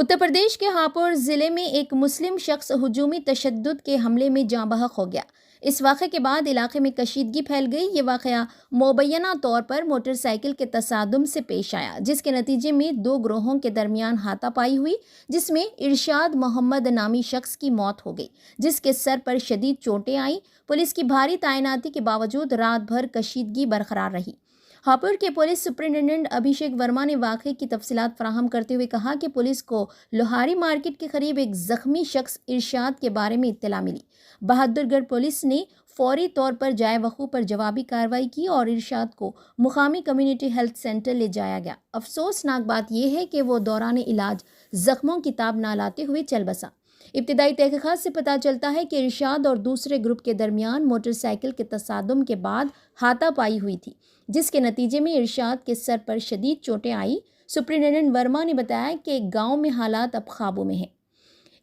उत्तर प्रदेश के हापुड़ जिले में एक मुस्लिम शख्स हुजूमी तशद्दुद के हमले में जाँ बहक हो गया। इस वाक़े के बाद इलाके में कशीदगी फैल गई। ये वाक़या मुबैना तौर पर मोटरसाइकिल के तसादुम से पेश आया, जिसके नतीजे में दो ग्रोहों के दरमियान हाथापाई हुई, जिसमें इरशाद मोहम्मद नामी शख्स की मौत हो गई, जिसके सर पर शदीद चोटें आईं। पुलिस की भारी तैनाती के बावजूद रात भर कशीदगी बरकरार रही। हापुड़ के पुलिस सुपरिटेंडेंट अभिषेक वर्मा ने वाक़े की तफसीलात फराहम करते हुए कहा कि पुलिस को लोहारी मार्केट के करीब एक जख्मी शख्स इरशाद के बारे में इत्तला मिली। बहादुरगढ़ पुलिस ने फौरी तौर पर जाए वक़ू पर जवाबी कार्रवाई की और इरशाद को मुकामी कम्युनिटी हेल्थ सेंटर ले जाया गया। अफसोसनाक बात यह है कि वो दौरान इलाज जख्मों की ताब ना लाते हुए चल बसा। इब्तिदाई तहकीकात से पता चलता है कि इरशाद और दूसरे ग्रुप के दरमियान मोटरसाइकिल के तसादुम के बाद हाथापाई हुई थी, जिसके नतीजे में इरशाद के सर पर शदीद चोटें आई। सुपरिटेंडेंट वर्मा ने बताया कि गांव में हालात अब काबू में हैं।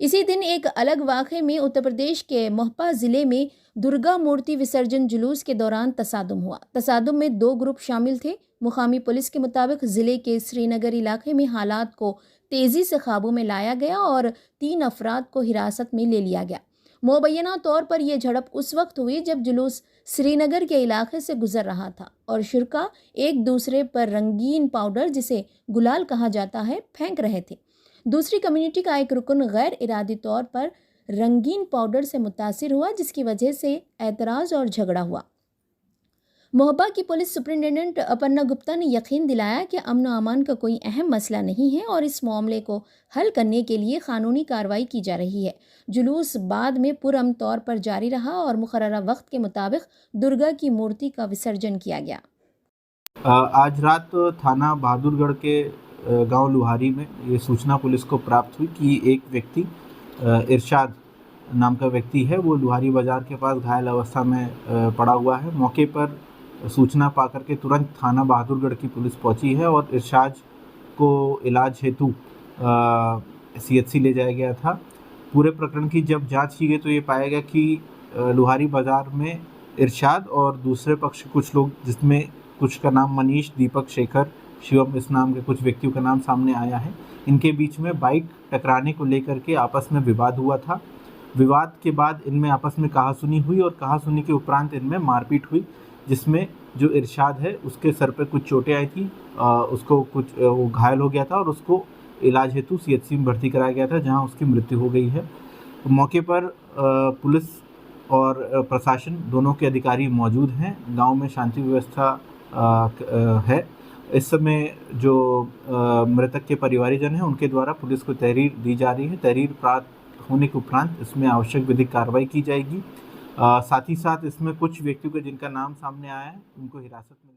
इसी दिन एक अलग वाक़े में उत्तर प्रदेश के मोहपा ज़िले में दुर्गा मूर्ति विसर्जन जुलूस के दौरान तसादुम हुआ। तसादुम में दो ग्रुप शामिल थे। मुकामी पुलिस के मुताबिक ज़िले के श्रीनगर इलाके में हालात को तेज़ी से काबू में लाया गया और 3 अफराद को हिरासत में ले लिया गया। मुबैना तौर पर यह झड़प उस वक्त हुई जब जुलूस श्रीनगर के इलाके से गुजर रहा था और शुरका एक दूसरे पर रंगीन पाउडर, जिसे गुलाल कहा जाता है, फेंक रहे थे। दूसरी कम्युनिटी का एक रुकन गैर इरादी तौर पर रंगीन पाउडर से मुतासिर हुआ, जिसकी वजह से एतराज़ और झगड़ा हुआ। मोहब्बा की पुलिस सुपरिटेंडेंट अपर्णा गुप्ता ने यकीन दिलाया कि अमन व अमान का कोई अहम मसला नहीं है और इस मामले को हल करने के लिए कानूनी कार्रवाई की जा रही है। जुलूस बाद में पुरअमन तौर पर जारी रहा और मुकर्ररा वक्त के मुताबिक दुर्गा की मूर्ति का विसर्जन किया गया। आज रात थाना बहादुरगढ़ के गांव लुहारी में ये सूचना पुलिस को प्राप्त हुई कि एक व्यक्ति इरशाद नाम का व्यक्ति है, वो लुहारी बाज़ार के पास घायल अवस्था में पड़ा हुआ है। मौके पर सूचना पाकर के तुरंत थाना बहादुरगढ़ की पुलिस पहुंची है और इरशाद को इलाज हेतु CHC ले जाया गया था। पूरे प्रकरण की जब जांच की गई तो ये पाया गया कि लुहारी बाज़ार में इरशाद और दूसरे पक्ष कुछ लोग, जिसमें कुछ का नाम मनीष, दीपक, शेखर, शिवम, इस नाम के कुछ व्यक्तियों का नाम सामने आया है। इनके बीच में बाइक टकराने को लेकर के आपस में विवाद हुआ था। विवाद के बाद इनमें आपस में कहासुनी हुई और कहासुनी के उपरांत इनमें मारपीट हुई, जिसमें जो इरशाद है उसके सर पे कुछ चोटें आई थी, उसको वो घायल हो गया था और उसको इलाज हेतु CHC में भर्ती कराया गया था, जहां उसकी मृत्यु हो गई है। मौके पर पुलिस और प्रशासन दोनों के अधिकारी मौजूद हैं। गांव में शांति व्यवस्था है। इस समय जो मृतक के परिवारीजन हैं उनके द्वारा पुलिस को तहरीर दी जा रही है। तहरीर प्राप्त होने के उपरांत इसमें आवश्यक विधिक कार्रवाई की जाएगी। साथ ही साथ इसमें कुछ व्यक्तियों के जिनका नाम सामने आया है उनको हिरासत में